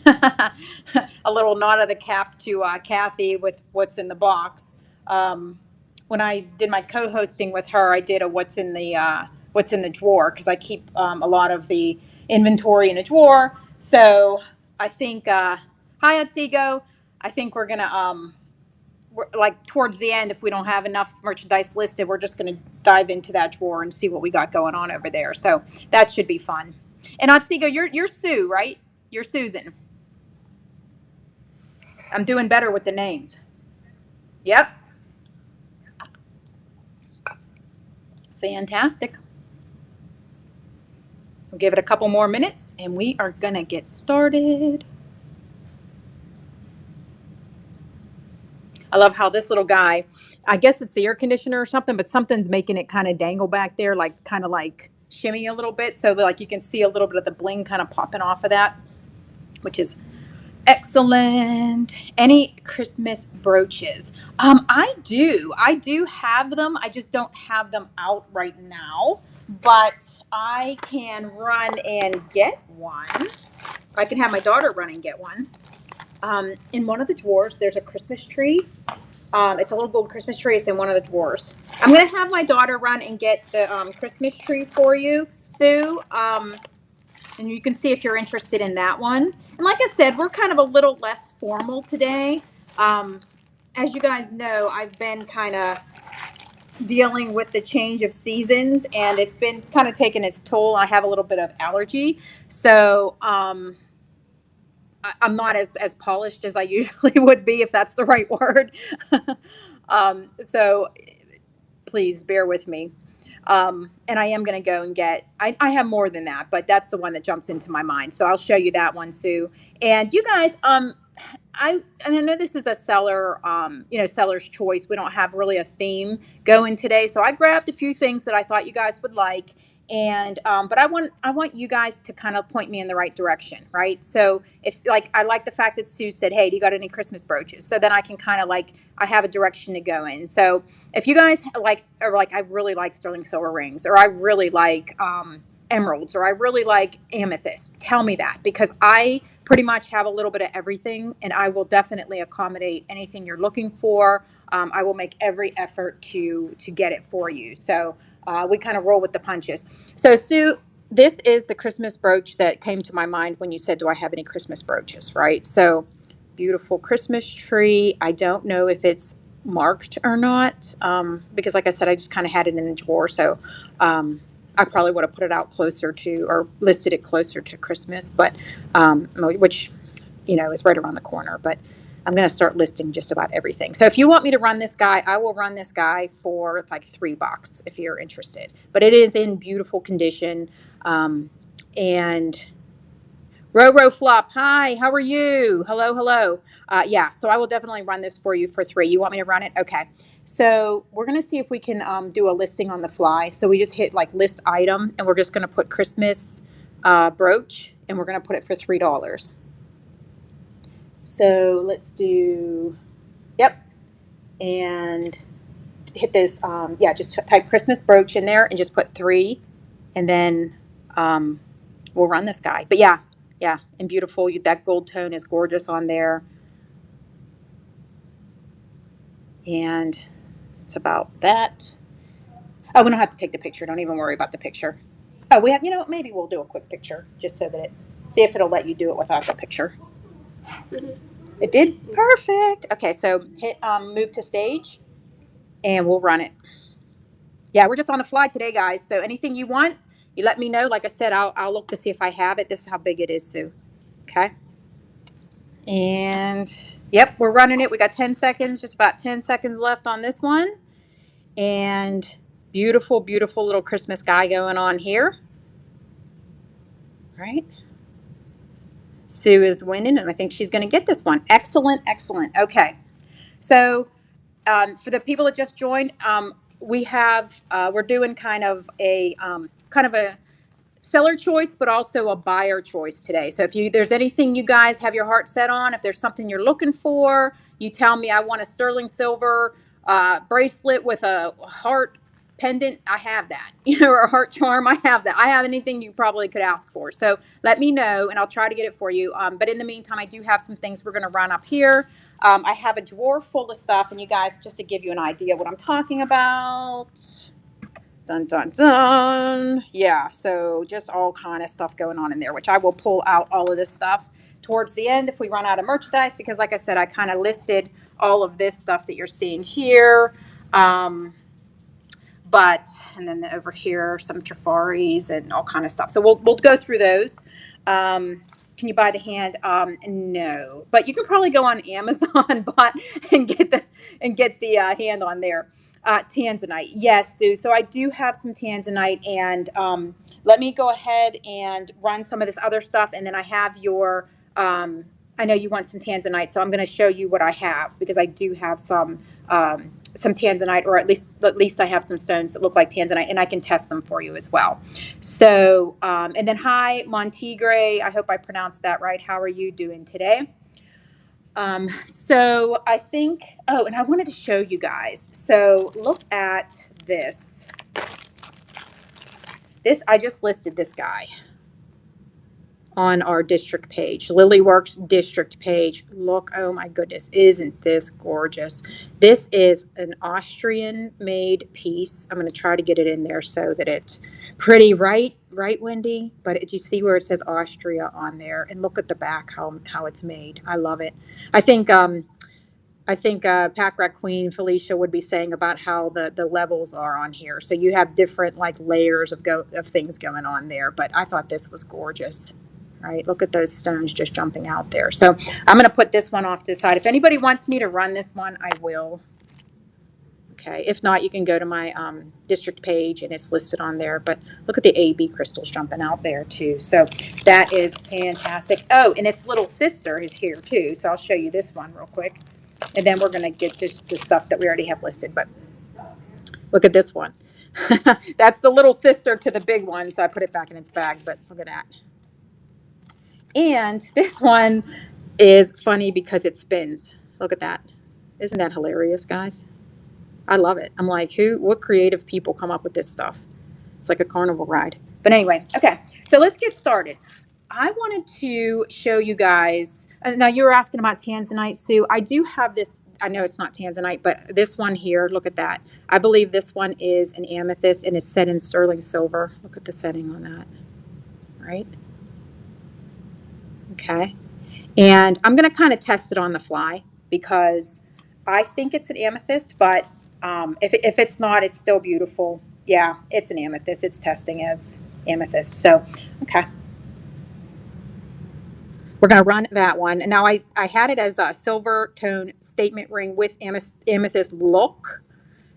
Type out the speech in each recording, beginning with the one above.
A little nod of the cap to Kathy with what's in the box. Um, when I did my co-hosting with her, I did a what's in the drawer because I keep a lot of the inventory in a drawer. So I think hi Otsego. I think we're gonna we're, like towards the end, if we don't have enough merchandise listed, we're just gonna dive into that drawer and see what we got going on over there. So that should be fun. And Otsego, you're Sue, right? You're Susan. I'm doing better with the names. Yep. Fantastic. We'll give it a couple more minutes and we are going to get started. I love how this little guy, I guess it's the air conditioner or something, but something's making it kind of dangle back there, like kind of like shimmy a little bit. So like you can see a little bit of the bling kind of popping off of that, which is excellent. Any Christmas brooches? I do have them. I just don't have them out right now, but I can run and get one. I can have my daughter run and get one. In one of the drawers, there's a Christmas tree. It's a little gold Christmas tree. It's in one of the drawers. I'm going to have my daughter run and get the Christmas tree for you, Sue. And you can see if you're interested in that one. And like I said, we're kind of a little less formal today. Um, as you guys know, I've been kind of dealing with the change of seasons and it's been kind of taking its toll. I have a little bit of allergy. So I'm not as polished as I usually would be, if that's the right word. So please bear with me. And I am going to go and get, I have more than that, but that's the one that jumps into my mind. So I'll show you that one, Sue. And you guys, and I know this is a seller, seller's choice. We don't have really a theme going today. So I grabbed a few things that I thought you guys would like. And, but I want you guys to kind of point me in the right direction. Right. So if like, I like the fact that Sue said, hey, do you got any Christmas brooches? So then I can kind of like, I have a direction to go in. So if you guys like, or like, I really like sterling silver rings, or I really like, emeralds, or I really like amethyst, tell me that, because I pretty much have a little bit of everything and I will definitely accommodate anything you're looking for. I will make every effort to get it for you. So we kind of roll with the punches. So Sue, this is the Christmas brooch that came to my mind when you said, do I have any Christmas brooches? Right. So beautiful Christmas tree. I don't know if it's marked or not, because like I said, I just kind of had it in the drawer. So I probably would have put it out closer to, or listed it closer to Christmas, but which, is right around the corner. But I'm going to start listing just about everything. So if you want me to run this guy, I will run this guy for like $3 if you're interested. But it is in beautiful condition. And Roro Flop, hi, how are you? Hello, hello. Yeah, so I will definitely run this for you for 3. You want me to run it? Okay. So we're going to see if we can do a listing on the fly. So we just hit like list item, and we're just going to put Christmas brooch, and we're going to put it for $3. So let's do, yep, and hit this, just type Christmas brooch in there and just put 3, and then we'll run this guy. But yeah, and beautiful. That gold tone is gorgeous on there. And it's about that. Oh, we don't have to take the picture. Don't even worry about the picture. Oh, we have, maybe we'll do a quick picture just so that see if it'll let you do it without the picture. It did? Perfect. Okay, so hit move to stage and we'll run it. Yeah, we're just on the fly today, guys. So anything you want, you let me know. Like I said, I'll look to see if I have it. This is how big it is, Sue. Okay. And yep, we're running it. We got 10 seconds, just about 10 seconds left on this one. And beautiful, beautiful little Christmas guy going on here. All right. Sue is winning, and I think she's going to get this one. Excellent, excellent. Okay. So for the people that just joined, we're doing kind of a seller choice, but also a buyer choice today. So if there's anything you guys have your heart set on, if there's something you're looking for, you tell me. I want a sterling silver bracelet with a heart pendant, I have that. You know, or a heart charm, I have that. I have anything you probably could ask for. So let me know, and I'll try to get it for you. But in the meantime, I do have some things we're going to run up here. I have a drawer full of stuff, and you guys, just to give you an idea what I'm talking about. Dun, dun, dun. Yeah, so just all kind of stuff going on in there, which I will pull out all of this stuff towards the end if we run out of merchandise, because like I said, I kind of listed all of this stuff that you're seeing here. But, and then over here, some Trafaris and all kind of stuff. So we'll go through those. Can you buy the hand? No, but you can probably go on Amazon and get the hand on there. Tanzanite, yes, Sue. So I do have some Tanzanite, and let me go ahead and run some of this other stuff, and then I have your. I know you want some Tanzanite, so I'm going to show you what I have, because I do have some Tanzanite, or at least I have some stones that look like Tanzanite, and I can test them for you as well. So, and then hi, Montigre. I hope I pronounced that right. How are you doing today? So I think, oh, and I wanted to show you guys. So look at this. I just listed this guy on our district page, Lilyworks district page. Look, oh my goodness, isn't this gorgeous? This is an Austrian made piece. I'm going to try to get it in there so that it's pretty, right, Wendy? But did you see where it says Austria on there? And look at the back, how it's made. I love it. I think Pack Rat Queen Felicia would be saying about how the levels are on here. So you have different like layers of things going on there. But I thought this was gorgeous. Right, look at those stones just jumping out there. So I'm going to put this one off to the side. If anybody wants me to run this one, I will. Okay, if not, you can go to my district page and it's listed on there. But look at the AB crystals jumping out there too. So that is fantastic. Oh, and its little sister is here too. So I'll show you this one real quick. And then we're going to get just the stuff that we already have listed. But look at this one. That's the little sister to the big one. So I put it back in its bag. But look at that. And this one is funny because it spins. Look at that. Isn't that hilarious, guys? I love it. I'm like, what creative people come up with this stuff? It's like a carnival ride. But anyway, okay. So let's get started. I wanted to show you guys. Now, you were asking about Tanzanite, Sue. I do have this. I know it's not Tanzanite, but this one here, look at that. I believe this one is an amethyst, and it's set in sterling silver. Look at the setting on that, right? Okay. And I'm going to kind of test it on the fly, because I think it's an amethyst, but if it's not, it's still beautiful. Yeah, it's an amethyst. It's testing as amethyst. So, okay. We're going to run that one. And now I had it as a silver tone statement ring with amethyst look.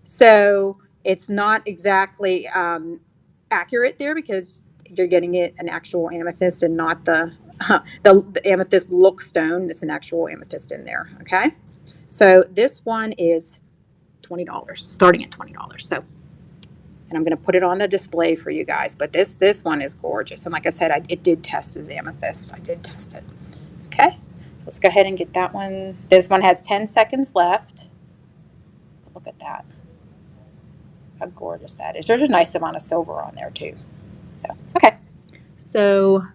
So it's not exactly accurate there, because you're getting it an actual amethyst and not the amethyst look stone. It's an actual amethyst in there. Okay. So this one is $20, starting at $20. So, and I'm going to put it on the display for you guys, but this one is gorgeous. And like I said, it did test as amethyst. I did test it. Okay. So let's go ahead and get that one. This one has 10 seconds left. Look at that. How gorgeous that is. There's a nice amount of silver on there too. So, okay. So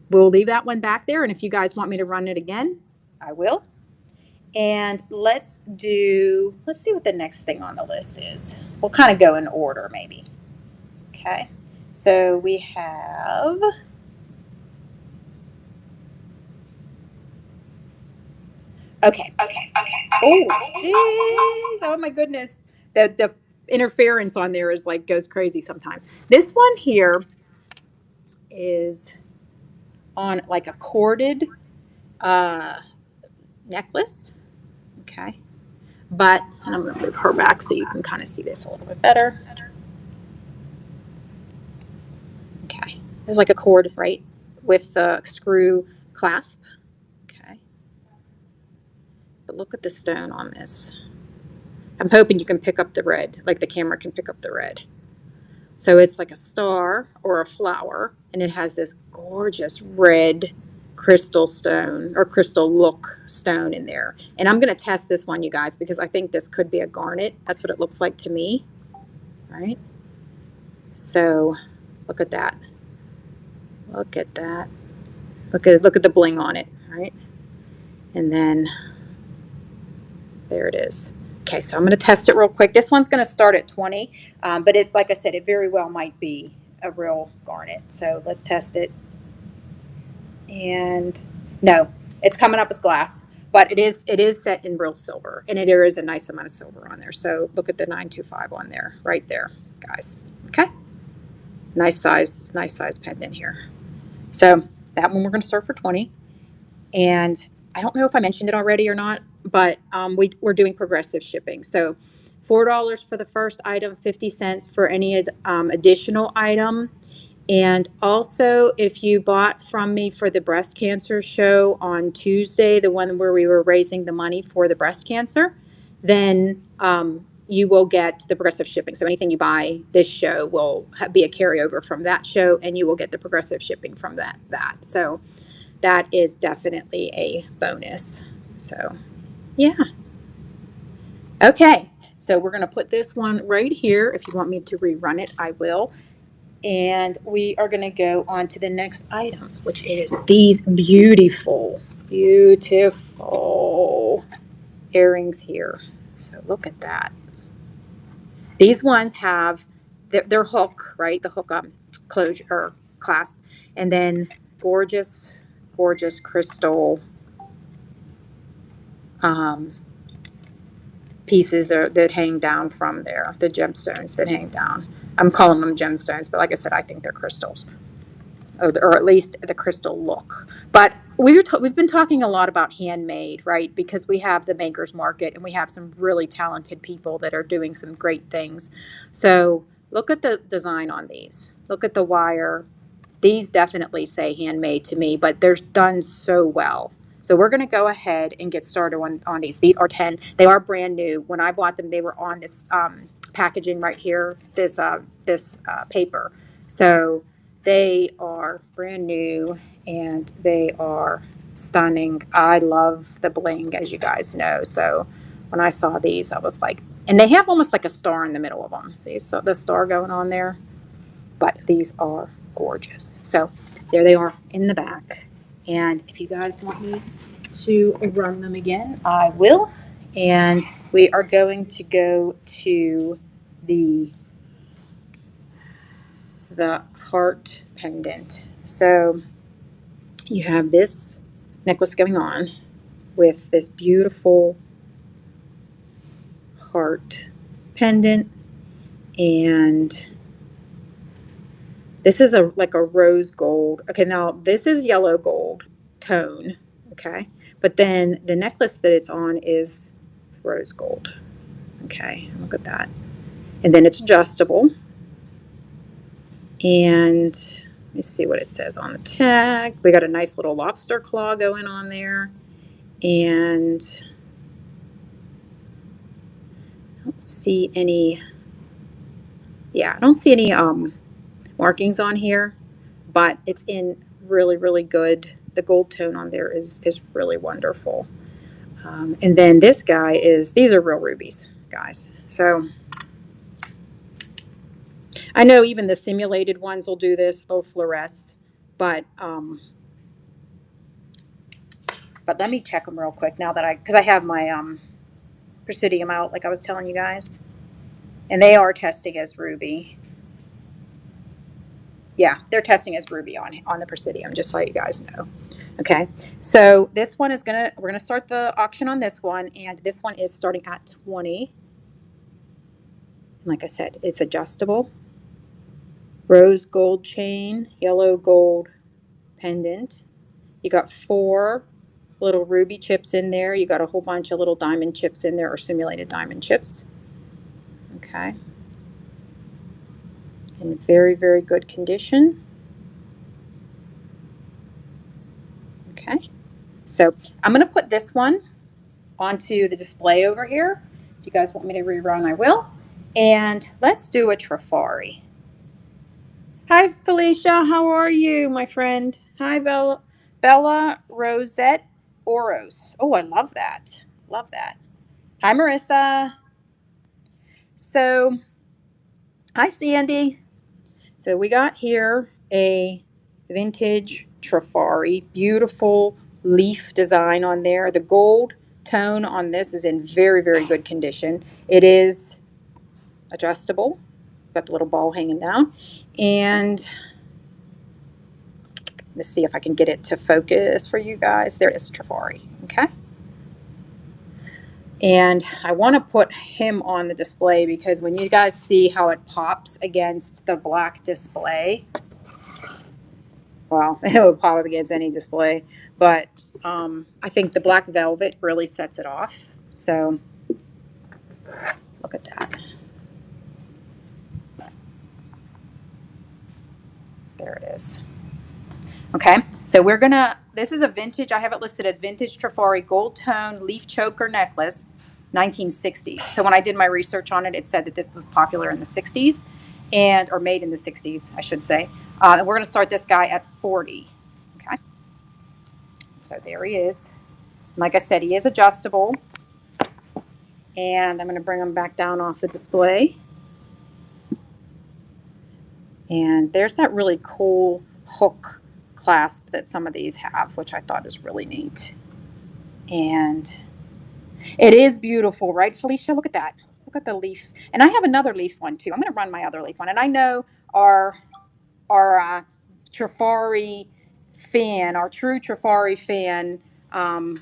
we'll leave that one back there. And if you guys want me to run it again, I will. And let's see what the next thing on the list is. We'll kind of go in order maybe. Okay. So we have, okay. Oh, geez. Oh my goodness. The interference on there is like goes crazy sometimes. This one here is on like a corded necklace. Okay. But, and I'm going to move her back so you can kind of see this a little bit better. Okay. There's like a cord, right, with the screw clasp. Okay. But look at the stone on this. I'm hoping you can pick up the red, like the camera can pick up the red. So it's like a star or a flower, and it has this gorgeous red crystal stone or crystal look stone in there. And I'm going to test this one, you guys, because I think this could be a garnet. That's what it looks like to me. right? So look at that. Look at that. Look at the bling on it, right? And then there it is. Okay, so I'm going to test it real quick. This one's going to start at 20, but it, like I said, it very well might be a real garnet. So let's test it. And no, it's coming up as glass, but it is set in real silver, and there is a nice amount of silver on there. So look at the 925 on there, right there, guys. Okay, nice size pendant here. So that one we're going to start for 20. And I don't know if I mentioned it already or not, but we're doing progressive shipping. So $4 for the first item, 50 cents for any additional item. And also, if you bought from me for the breast cancer show on Tuesday, the one where we were raising the money for the breast cancer, then you will get the progressive shipping. So anything you buy this show will be a carryover from that show, and you will get the progressive shipping from that. So that is definitely a bonus. So, yeah. Okay. So we're going to put this one right here. If you want me to rerun it, I will. And we are going to go on to the next item, which is these beautiful earrings here. So look at that. These ones have their hook, right? The hook closure or clasp, and then gorgeous crystal pieces that hang down from there, the gemstones that hang down. I'm calling them gemstones, but like I said, I think they're crystals, or at least the crystal look. But we've been talking a lot about handmade, right? Because we have the makers market, and we have some really talented people that are doing some great things. So look at the design on these. Look at the wire. These definitely say handmade to me, but they're done so well. So we're going to go ahead and get started on these. These are 10. They are brand new. When I bought them, they were on this packaging right here, this paper. So they are brand new, and they are stunning. I love the bling, as you guys know. So when I saw these, I was like, and they have almost like a star in the middle of them. See, so the star going on there. But these are gorgeous. So there they are in the back. And if you guys want me to run them again, I will. And we are going to go to the heart pendant. So you have this necklace going on with this beautiful heart pendant, and this is like a rose gold. Okay, now this is yellow gold tone. Okay, but then the necklace that it's on is rose gold. Okay, look at that. And then it's adjustable. And let me see what it says on the tag. We got a nice little lobster claw going on there. And I don't see any, I don't see any markings on here, but it's in really good. The gold tone on there is really wonderful. And then this guy these are real rubies, guys. So I know even the simulated ones will do this, they'll fluoresce, but let me check them real quick now that because I have my Presidium out, like I was telling you guys, and they are testing as ruby. Yeah, they're testing as ruby on the Presidium, just so you guys know. Okay, so this one is we're gonna start the auction on this one, and this one is starting at 20. Like I said, it's adjustable. Rose gold chain, yellow gold pendant. You got 4 little ruby chips in there. You got a whole bunch of little diamond chips in there, or simulated diamond chips. Okay. In very good condition. Okay. So I'm going to put this one onto the display over here. If you guys want me to rerun, I will. And let's do a Trifari. Hi, Felicia. How are you, my friend? Hi, Bella Rosette Oros. Oh, I love that. Love that. Hi, Marissa. So Hi, Sandy. So we got here a vintage Trifari, beautiful leaf design on there. The gold tone on this is in very, very good condition. It is adjustable, got the little ball hanging down. And let's see if I can get it to focus for you guys. There it is, Trifari, okay? And I want to put him on the display because when you guys see how it pops against the black display, well, it would pop up against any display, but I think the black velvet really sets it off. So look at that. There it is. Okay, so we're gonna, this is a vintage, I have it listed as vintage Trifari gold tone leaf choker necklace, 1960s. So when I did my research on it, it said that this was popular in the 60s or made in the 60s, I should say. And we're gonna start this guy at 40, okay? So there he is. Like I said, he is adjustable. And I'm gonna bring him back down off the display. And there's that really cool hook clasp that some of these have, which I thought is really neat. And it is beautiful, right, Felicia? Look at that. Look at the leaf. And I have another leaf one too. I'm going to run my other leaf one. And I know our Trifari fan, our true Trifari fan,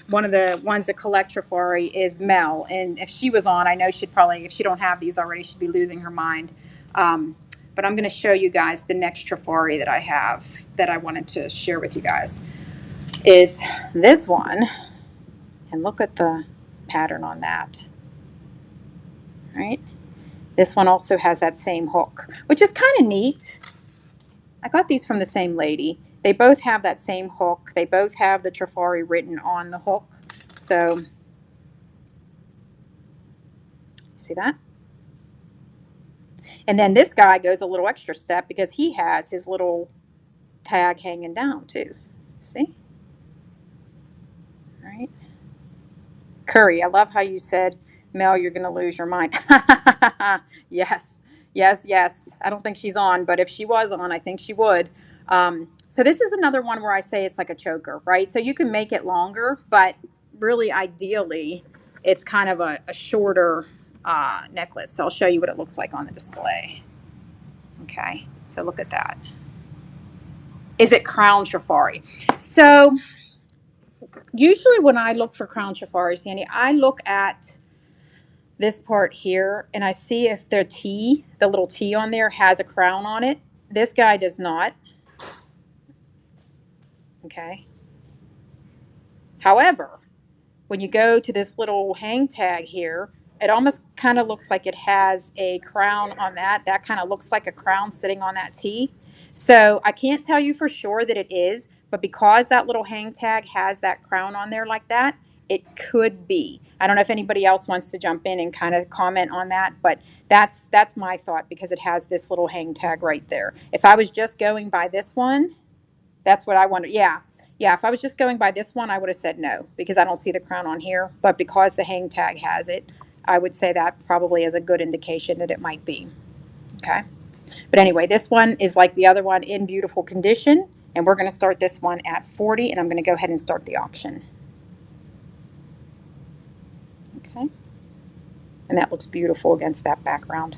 one of the ones that collect Trifari is Mel. And if she was on, I know she'd probably, if she don't have these already, she'd be losing her mind. But I'm going to show you guys the next Trifari that I have that I wanted to share with you guys is this one. And look at the pattern on that. All right. This one also has that same hook, which is kind of neat. I got these from the same lady. They both have that same hook. They both have the Trifari written on the hook. So, see that? And then this guy goes a little extra step because he has his little tag hanging down too. See? All right. Curry, I love how you said, Mel, you're going to lose your mind. Yes, yes, yes. I don't think she's on, but if she was on, I think she would. So this is another one where I say it's like a choker, right? So you can make it longer, but really ideally, it's kind of a shorter necklace. So I'll show you what it looks like on the display. Okay, so look at that. Is it crown Trifari? So usually when I look for crown Trifari, Sandy, I look at this part here and I see if the little T on there has a crown on it. This guy does not. Okay. However, when you go to this little hang tag here, it almost kind of looks like it has a crown on that. That kind of looks like a crown sitting on that T. So I can't tell you for sure that it is, but because that little hang tag has that crown on there like that, it could be. I don't know if anybody else wants to jump in and kind of comment on that, but that's my thought because it has this little hang tag right there. If I was just going by this one, that's what I wanted. Yeah. Yeah. If I was just going by this one, I would have said no because I don't see the crown on here. But because the hang tag has it, I would say that probably is a good indication that it might be. Okay. But anyway, this one is like the other one in beautiful condition. And we're going to start this one at 40. And I'm going to go ahead and start the auction. Okay. And that looks beautiful against that background.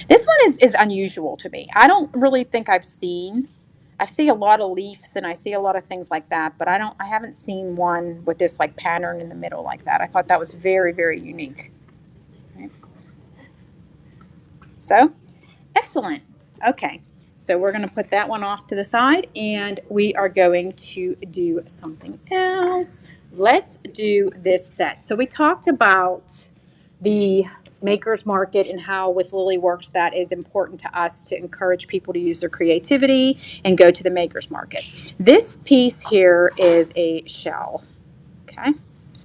This one is unusual to me. I don't really think I see a lot of leaves and I see a lot of things like that, but I haven't seen one with this like pattern in the middle like that. I thought that was very, very unique. Right. So, excellent. Okay. So we're going to put that one off to the side and we are going to do something else. Let's do this set. So we talked about the makers market and how with Lily Works that is important to us to encourage people to use their creativity and go to the makers market. This piece here is a shell. Okay.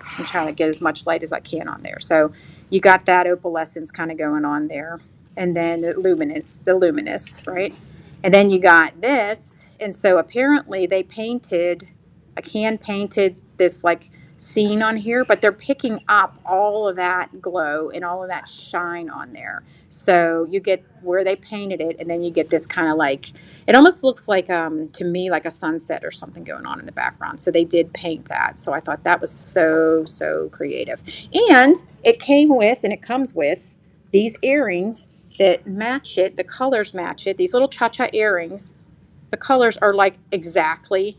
I'm trying to get as much light as I can on there. So you got that opalescence kind of going on there. And then the luminous, right? And then you got this. And so apparently they painted, a can painted this like seen on here, but they're picking up all of that glow and all of that shine on there. So you get where they painted it, and then you get this kind of like, it almost looks like, to me, like a sunset or something going on in the background. So they did paint that. So I thought that was so, so creative. And it came with, and it comes with these earrings that match it. The colors match it. These little cha-cha earrings, the colors are like exactly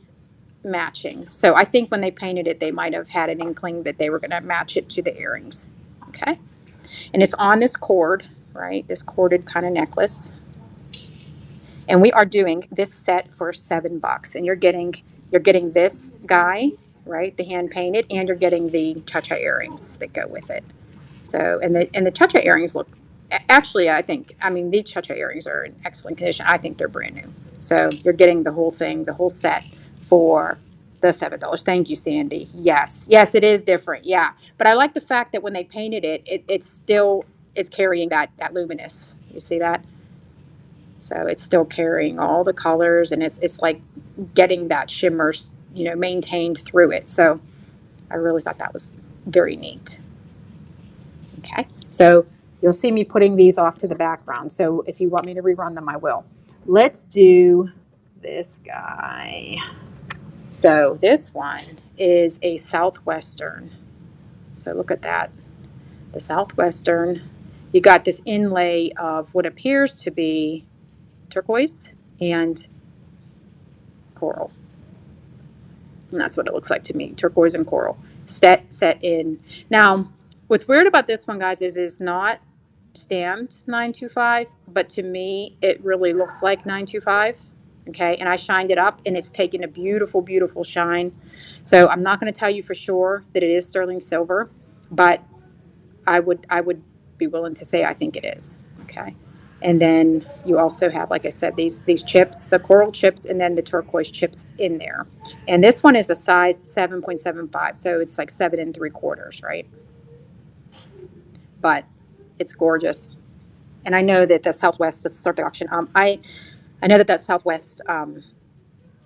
matching. So I think when they painted it, they might have had an inkling that they were going to match it to the earrings. Okay. And it's on this cord, right? This corded kind of necklace. And we are doing this set for $7. And you're getting this guy, right? The hand painted, and you're getting the cha-cha earrings that go with it. So, and the cha-cha earrings look, actually, I mean, these cha-cha earrings are in excellent condition. I think they're brand new. So you're getting the whole thing, the whole set for the $7. Thank you, Sandy. Yes. Yes, it is different. Yeah. But I like the fact that when they painted it, it still is carrying that luminous. You see that? So it's still carrying all the colors, and it's like getting that shimmer, maintained through it. So I really thought that was very neat. Okay, so you'll see me putting these off to the background. So if you want me to rerun them, I will. Let's do this guy. So this one is a Southwestern. So look at that. The Southwestern. You got this inlay of what appears to be turquoise and coral. And that's what it looks like to me, turquoise and coral set in. Now, what's weird about this one, guys, is it's not stamped 925, but to me, it really looks like 925. Okay, and I shined it up, and it's taken a beautiful, beautiful shine. So I'm not going to tell you for sure that it is sterling silver, but I would be willing to say I think it is. Okay. And then you also have, like I said, these chips, the coral chips, and then the turquoise chips in there. And this one is a size 7.75, so it's like 7 3/4, right? But it's gorgeous. And I know that the Southwest, to start the auction, I know that Southwest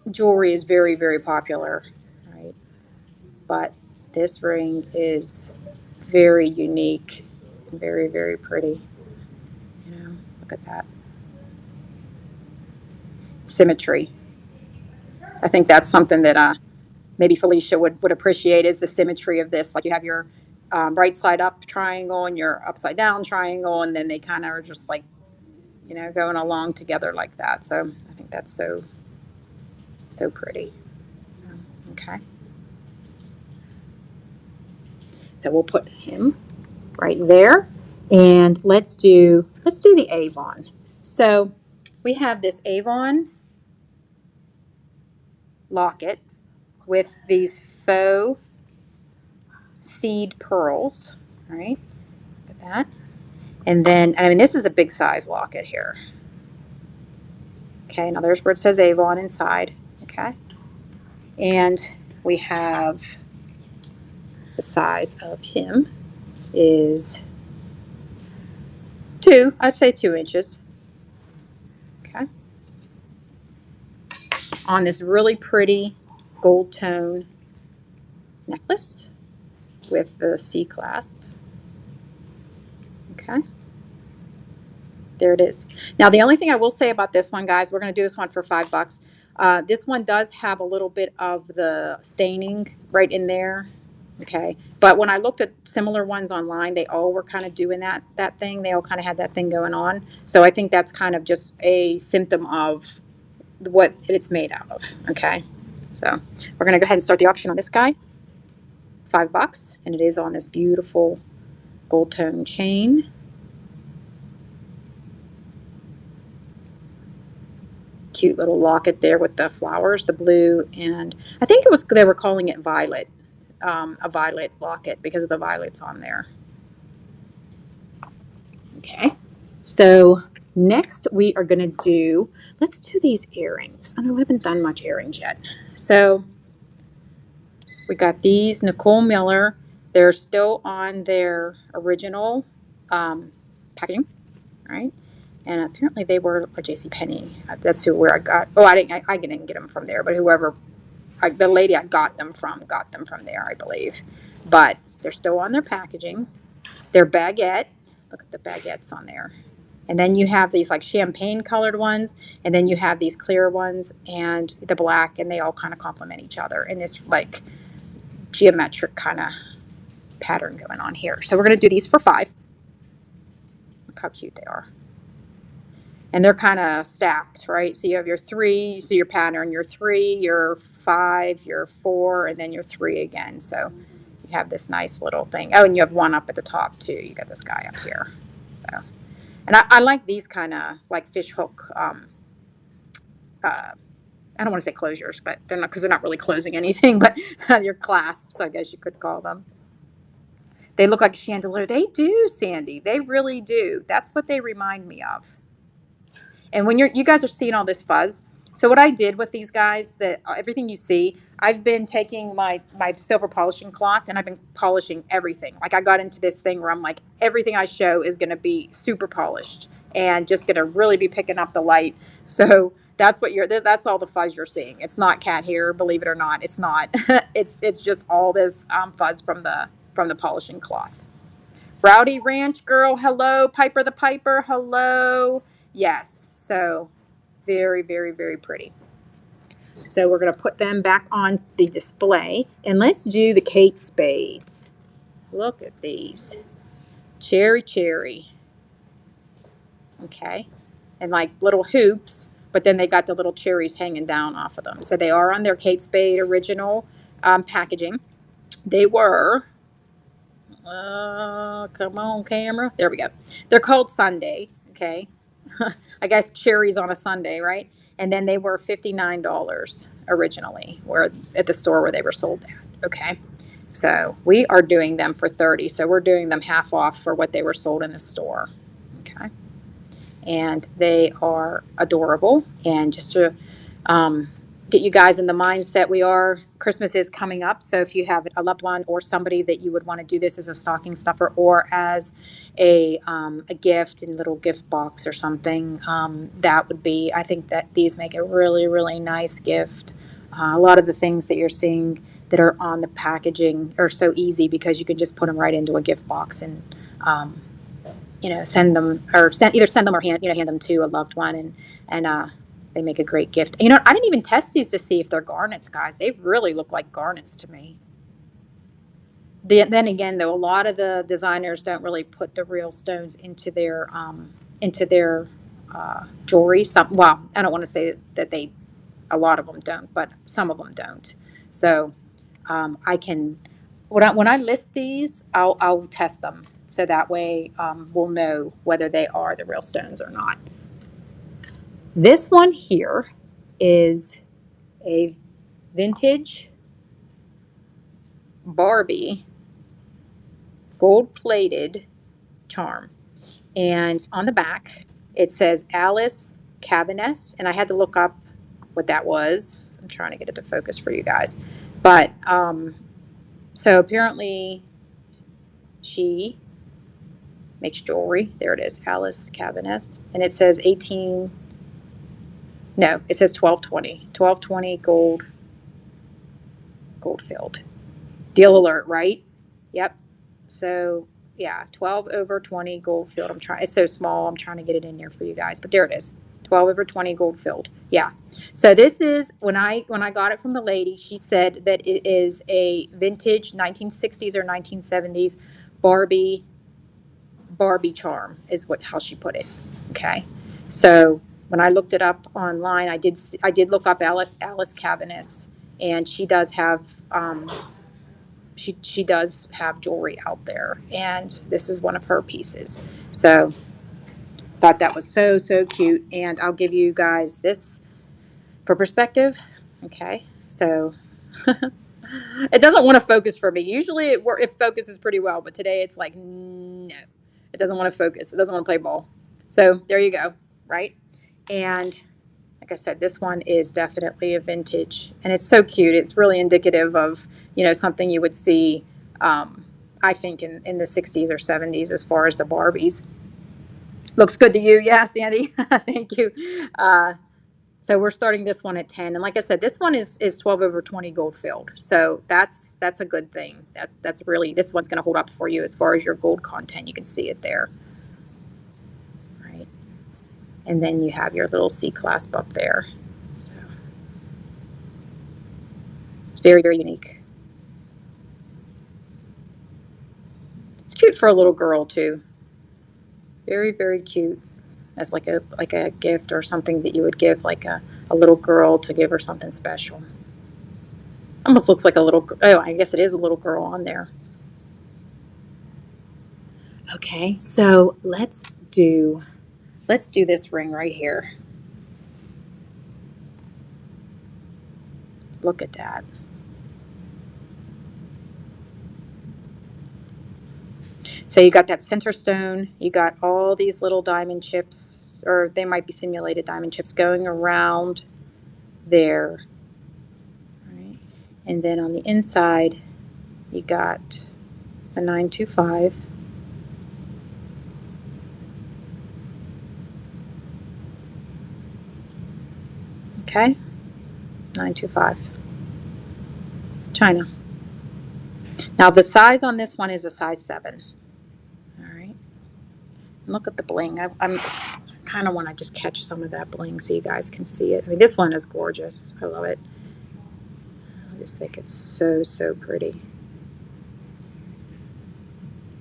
jewelry is very, very popular, right? But this ring is very unique, very, very pretty. Look at that. Symmetry. I think that's something that maybe Felicia would appreciate, is the symmetry of this. Like you have your right side up triangle and your upside down triangle, and then they kind of are just like, going along together like that. So I think that's so, so pretty. Okay. So we'll put him right there, and let's do the Avon. So we have this Avon locket with these faux seed pearls, right? Look at that. And then, I mean, this is a big size locket here. Okay, now there's where it says Avon inside. Okay. And we have the size of him is I'd say 2 inches. Okay. On this really pretty gold tone necklace with the C clasp. Okay. There it is. Now, the only thing I will say about this one, guys, we're going to do this one for $5. This one does have a little bit of the staining right in there. Okay. But when I looked at similar ones online, they all were kind of doing that thing. They all kind of had that thing going on. So I think that's kind of just a symptom of what it's made out of. Okay. So we're going to go ahead and start the auction on this guy. $5. And it is on this beautiful gold tone chain. Cute little locket there with the flowers, the blue, and I think they were calling it violet, a violet locket because of the violets on there. Okay, so next we are going to let's do these earrings. I know we haven't done much earrings yet. So we got these Nicole Miller. They're still on their original packaging, right? And apparently they were a JCPenney. That's where I got. Oh, I didn't get them from there, but whoever the lady I got them from there, I believe. But they're still on their packaging. They're baguette. Look at the baguettes on there. And then you have these like champagne colored ones, and then you have these clear ones and the black, and they all kind of complement each other in this like geometric kind of pattern going on here. So we're going to do these for 5. Look how cute they are. And they're kind of stacked, right? So you have your 3, so your pattern, your 3, your 5, your 4, and then your 3 again. So you have this nice little thing. Oh, and you have one up at the top too. You got this guy up here. So, and I like these kind of like fish hook. I don't want to say closures, but they're not, because they're not really closing anything, but your clasps, I guess you could call them. They look like a chandelier. They do, Sandy. They really do. That's what they remind me of. And when you guys are seeing all this fuzz, so what I did with these guys, that everything you see, I've been taking my silver polishing cloth and I've been polishing everything. Like I got into this thing where I'm like, everything I show is going to be super polished and just going to really be picking up the light. So that's what that's all the fuzz you're seeing. It's not cat hair, believe it or not. It's not. it's just all this fuzz from the polishing cloth. Rowdy Ranch Girl, hello. Piper the Piper, hello. Yes, so very, very, very pretty. So we're going to put them back on the display. And let's do the Kate Spades. Look at these. Cherry, cherry. Okay. And like little hoops, but then they got the little cherries hanging down off of them. So they are on their Kate Spade original packaging. They were... come on, camera. There we go. They're called Sunday. Okay. I guess cherries on a Sunday, right? And then they were $59 originally, where at the store where they were sold at. Okay. So we are doing them for 30. So we're doing them half off for what they were sold in the store. Okay. And they are adorable. And just to get you guys in the mindset Christmas is coming up. So if you have a loved one or somebody that you would want to do this as a stocking stuffer or as a gift in a little gift box or something, that would be, I think that these make a really, really nice gift. A lot of the things that you're seeing that are on the packaging are so easy because you can just put them right into a gift box and, send them or either send them or hand them to a loved one and they make a great gift. I didn't even test these to see if they're garnets, guys. They really look like garnets to me. Then again, though, a lot of the designers don't really put the real stones into their jewelry. I don't want to say that a lot of them don't, but some of them don't. So I can, when I list these, I'll test them so that way we'll know whether they are the real stones or not. This one here is a vintage Barbie gold-plated charm. And on the back, it says Alice Cavaness. And I had to look up what that was. I'm trying to get it to focus for you guys. But so apparently she makes jewelry. There it is, Alice Cavaness. And it says 1220. 1220 gold filled. Deal alert, right? Yep. So yeah, 12 over 20 gold filled. It's so small. I'm trying to get it in there for you guys, but there it is. 12 over 20 gold filled. Yeah. So this is when I got it from the lady, she said that it is a vintage 1960s or 1970s Barbie charm is how she put it. Okay. So when I looked it up online, I did look up Alice Cavaness, and she does have she does have jewelry out there, and this is one of her pieces. So thought that was so cute, and I'll give you guys this for perspective. Okay, so it doesn't want to focus for me. Usually it focuses pretty well, but today it's like no, it doesn't want to focus. It doesn't want to play ball. So there you go, right? And like I said, this one is definitely a vintage, and it's so cute. It's really indicative of, something you would see, I think, in the 60s or 70s as far as the Barbies. Looks good to you. Yeah, Sandy. Thank you. So we're starting this one at 10. And like I said, this one is 12 over 20 gold filled. So that's a good thing. That's really, this one's going to hold up for you as far as your gold content. You can see it there. Right. And then you have your little C clasp up there. So it's very, very unique. It's cute for a little girl too. Very, very cute. As like a gift or something that you would give like a little girl to give her something special. Almost looks like a little, oh, I guess it is a little girl on there. Okay, so let's do this ring right here. Look at that. So you got that center stone, you got all these little diamond chips, or they might be simulated diamond chips going around there. Right? And then on the inside, you got the 925. Okay, 925. China. Now the size on this one is a size 7. All right. Look at the bling. I'm kind of want to just catch some of that bling so you guys can see it. I mean, this one is gorgeous. I love it. I just think it's so, so pretty.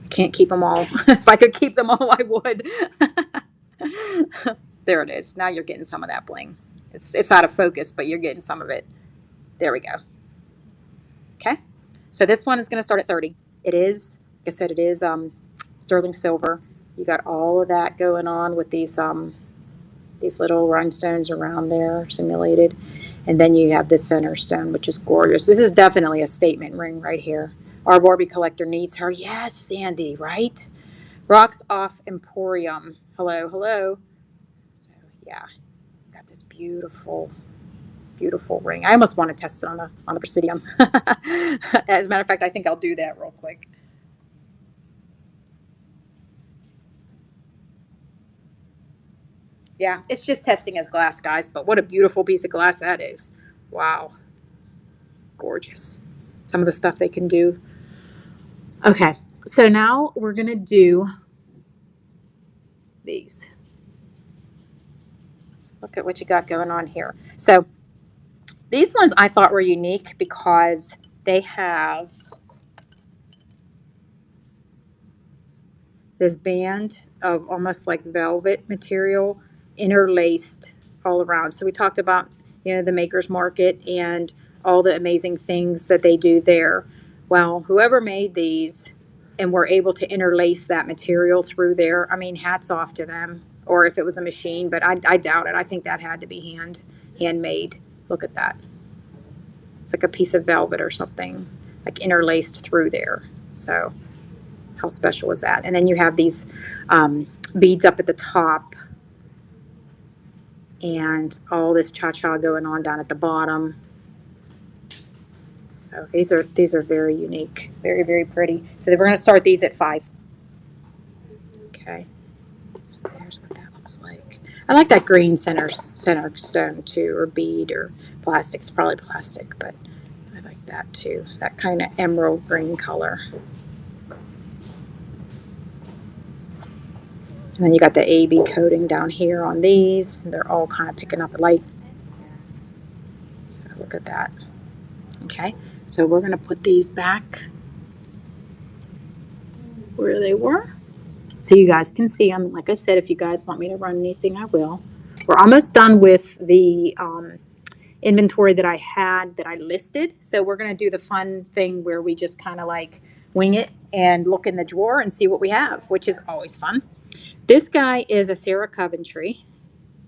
I can't keep them all. If I could keep them all, I would. There it is. Now you're getting some of that bling. It's out of focus, but you're getting some of it. There we go. Okay. So this one is going to start at 30. It is, like I said, it is sterling silver. You got all of that going on with these little rhinestones around there simulated. And then you have this center stone, which is gorgeous. This is definitely a statement ring right here. Our Barbie collector needs her. Yes, Sandy, right? Rocks Off Emporium. Hello, hello. So, yeah, got this beautiful, beautiful ring. I almost want to test it on the Presidium. As a matter of fact, I think I'll do that real quick. Yeah, it's just testing as glass, guys, but what a beautiful piece of glass that is. Wow. Gorgeous. Some of the stuff they can do. Okay, so now we're going to do these. Look at what you got going on here. So these ones I thought were unique because they have this band of almost like velvet material interlaced all around. So we talked about, the Maker's Market and all the amazing things that they do there. Well, whoever made these and were able to interlace that material through there, I mean, hats off to them. Or if it was a machine, but I doubt it. I think that had to be handmade. Look at that. It's like a piece of velvet or something, like interlaced through there. So how special is that? And then you have these beads up at the top and all this cha-cha going on down at the bottom. So these are very unique, very, very pretty. So we're going to start these at 5. Okay. So there's what that looks like. I like that green center stone too, or bead, or plastic. It's probably plastic, but I like that too. That kind of emerald green color. And then you got the AB coating down here on these. They're all kind of picking up a light. So look at that. Okay, so we're going to put these back where they were so you guys can see them. Like I said, if you guys want me to run anything, I will. We're almost done with the inventory that I had that I listed. So we're going to do the fun thing where we just kind of like wing it and look in the drawer and see what we have, which is always fun. This guy is a Sarah Coventry,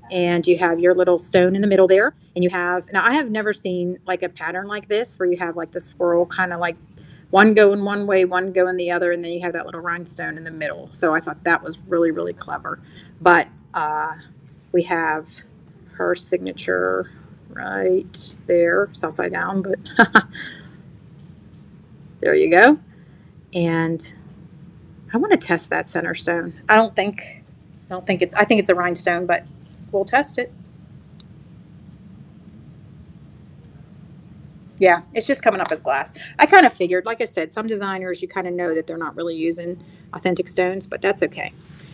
and you have your little stone in the middle there, and you have, now I have never seen like a pattern like this where you have like the swirl kind of like one going one way, one going the other, and then you have that little rhinestone in the middle. So I thought that was really, really clever. But we have her signature right there. It's upside down, but there you go. And I want to test that center stone. I think it's a rhinestone, but we'll test it. Yeah, it's just coming up as glass. I kind of figured, like I said, some designers, you kind of know that they're not really using authentic stones, but that's okay.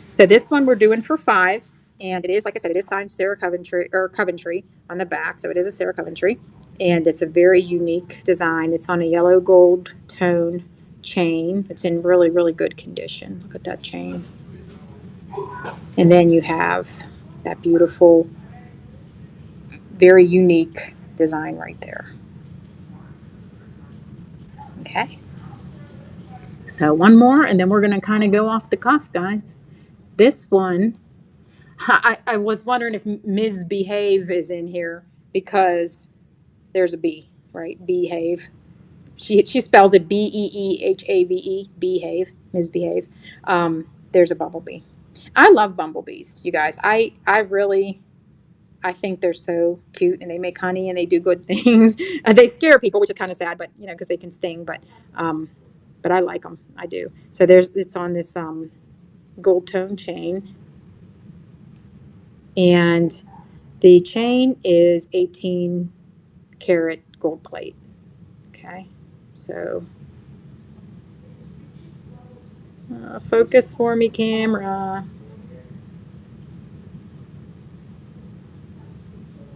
So this one we're doing for 5, and it is, like I said, it is signed Sarah Coventry, or Coventry on the back, so it is a Sarah Coventry, and it's a very unique design. It's on a yellow gold tone chain. It's in really, really good condition. Look at that chain. And then you have that beautiful, very unique design right there. Okay. So one more, and then we're going to kind of go off the cuff, guys. This one, I was wondering if Ms. Behave is in here because there's a B, right? Behave. She spells it Beehave. Ms. Behave. There's a bumblebee. I love bumblebees, you guys. I really I think they're so cute and they make honey and they do good things. They scare people, which is kind of sad, but you know, because they can sting. But I like them. I do. So it's on this gold tone chain, and the chain is 18 karat gold plate. Okay, so focus for me, camera.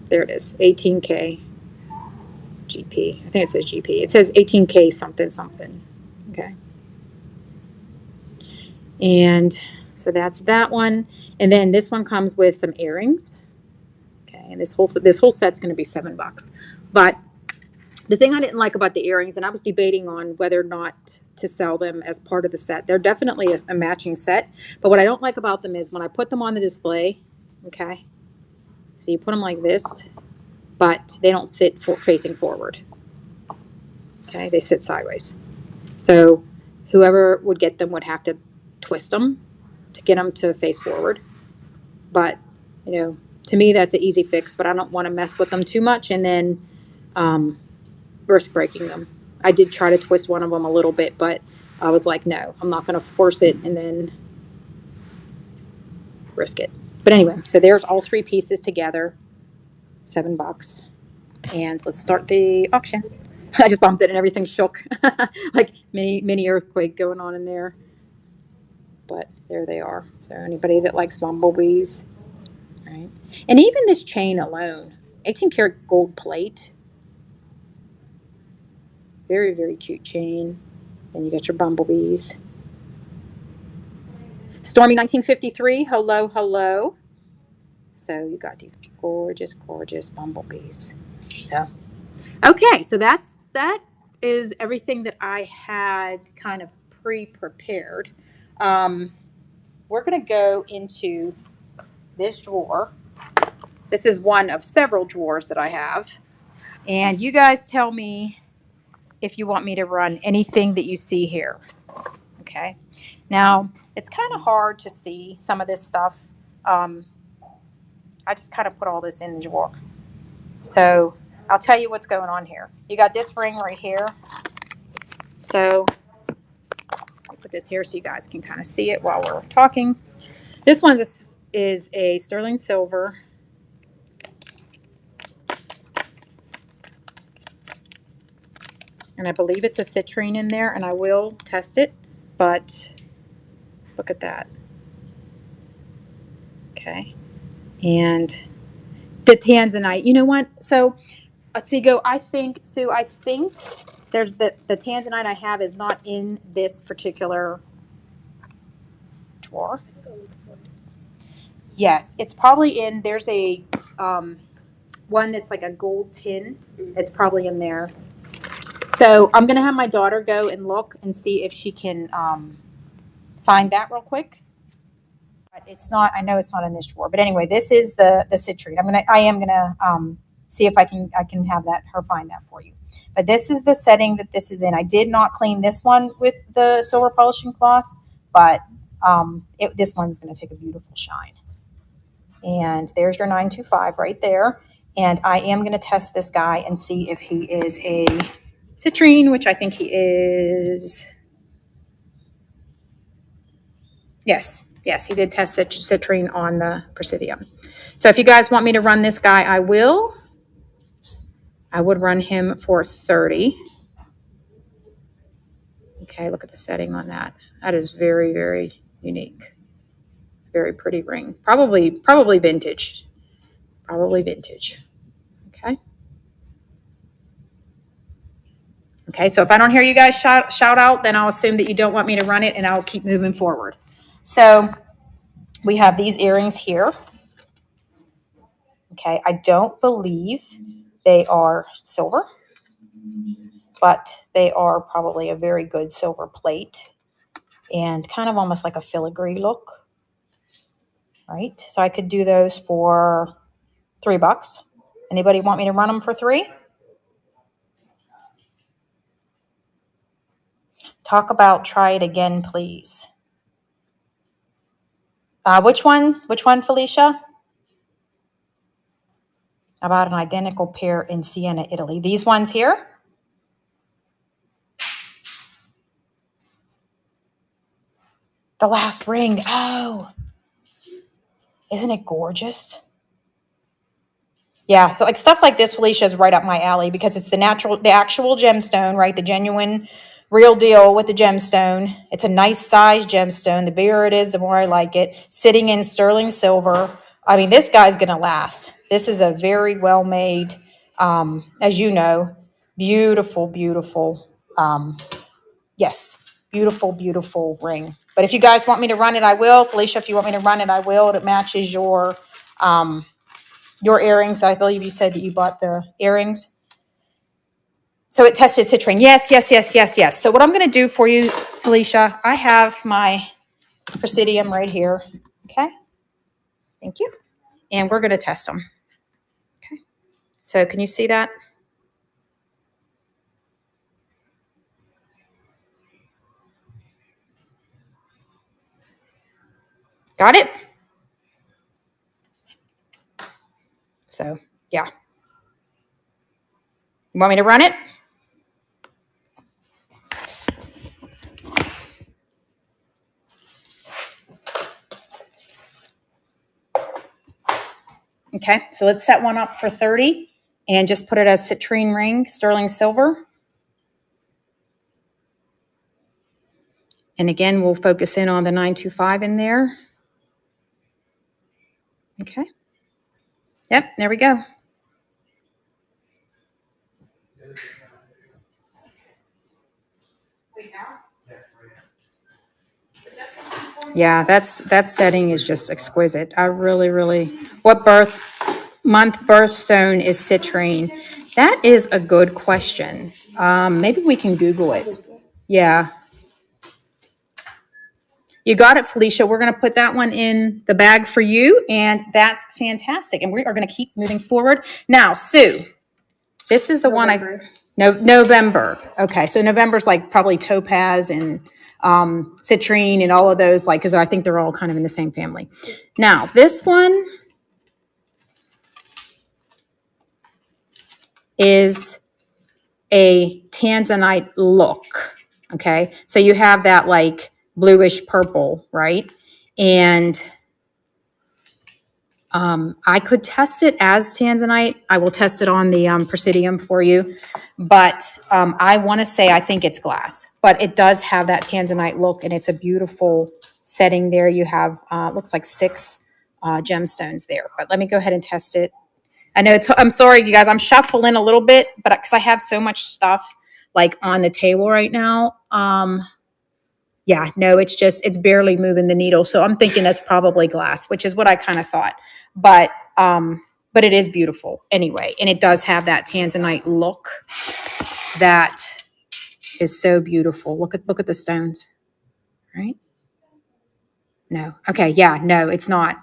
There it is, 18K GP. I think it says GP. It says 18K something something. Okay. And so that's that one. And then this one comes with some earrings. Okay, and this whole set's going to be $7. But the thing I didn't like about the earrings, and I was debating on whether or not to sell them as part of the set. They're definitely a matching set. But what I don't like about them is when I put them on the display, okay, so you put them like this, but they don't sit facing forward. Okay, they sit sideways. So whoever would get them would have to twist them to get them to face forward. But, you know, to me, that's an easy fix, but I don't want to mess with them too much and then risk breaking them. I did try to twist one of them a little bit, but I was like, no, I'm not going to force it and then risk it. But anyway, so there's all 3 pieces together, $7. And let's start the auction. I just bumped it and everything shook. Like mini earthquake going on in there. But there they are. So anybody that likes bumblebees, right? And even this chain alone, 18 karat gold plate. Very, very cute chain. Then you got your bumblebees. Stormy 1953, hello, hello. So you got these gorgeous, gorgeous bumblebees. So, okay, so that is everything that I had kind of pre-prepared. We're going to go into this drawer. This is one of several drawers that I have. And you guys tell me if you want me to run anything that you see here. Okay. Now, it's kind of hard to see some of this stuff. I just kind of put all this in the drawer. So I'll tell you what's going on here. You got this ring right here. So I'll put this here so you guys can kind of see it while we're talking. This one is a sterling silver. And I believe it's a citrine in there, and I will test it, but look at that. Okay. And the tanzanite, you know what? So let's see, I think, Sue, I think there's the tanzanite I have is not in this particular drawer. Yes, it's probably in, there's a one that's like a gold tin. It's probably in there. So I'm going to have my daughter go and look and see if she can find that real quick. But it's not, I know it's not in this drawer. But anyway, this is the citrine. I am gonna see if I can have her find that for you. But this is the setting that this is in. I did not clean this one with the silver polishing cloth, but this one's going to take a beautiful shine. And there's your 925 right there. And I am going to test this guy and see if he is a citrine, which I think he is. Yes, he did test citrine on the Presidium. So if you guys want me to run this guy, I will. I would run him for 30. Okay, look at the setting on that. That is very, very unique. Very pretty ring. Probably vintage. Probably vintage. Okay. Okay, so if I don't hear you guys shout out, then I'll assume that you don't want me to run it, and I'll keep moving forward. So we have these earrings here. Okay, I don't believe they are silver, but they are probably a very good silver plate and kind of almost like a filigree look, right? So I could do those for $3. Anybody want me to run them for 3? Talk about try it again, please. Which one, Felicia? About an identical pair in Siena, Italy. These ones here? The last ring. Oh, isn't it gorgeous? Yeah, so like stuff like this, Felicia, is right up my alley because it's the actual gemstone, right? The genuine, real deal with the gemstone. It's a nice size gemstone. The bigger it is, the more I like it. Sitting in sterling silver. I mean, this guy's going to last. This is a very well made, as you know, beautiful, beautiful, yes, beautiful, beautiful ring. But if you guys want me to run it, I will. Felicia, if you want me to run it, I will. It matches your earrings. I believe you said that you bought the earrings. So it tested citrine. Yes, yes, yes, yes, yes. So what I'm going to do for you, Felicia, I have my Presidium right here. Okay. Thank you. And we're going to test them. Okay. So can you see that? Got it? So, yeah. You want me to run it? Okay, so let's set one up for 30 and just put it as citrine ring, sterling silver. And again, we'll focus in on the 925 in there. Okay. Yep, there we go. Yeah, that setting is just exquisite. I really, really. What birthstone is citrine? That is a good question. Maybe we can Google it. Yeah. You got it, Felicia. We're going to put that one in the bag for you, and that's fantastic. And we are going to keep moving forward. Now, Sue, this is the November. November. Okay, so November's like probably topaz and citrine and all of those, like, because I think they're all kind of in the same family. Now, this one is a tanzanite look. Okay, so you have that like bluish purple, right? And I could test it as tanzanite. I will test it on the Presidium for you. But I want to say I think it's glass. But it does have that tanzanite look, and it's a beautiful setting there. You have, looks like 6 gemstones there. But let me go ahead and test it. I know I'm sorry, you guys. I'm shuffling a little bit, but because I have so much stuff like on the table right now. Yeah, no, it's barely moving the needle. So I'm thinking that's probably glass, which is what I kind of thought. But it is beautiful anyway. And it does have that tanzanite look that is so beautiful. Look at the stones, right? No. Okay. Yeah, no, it's not.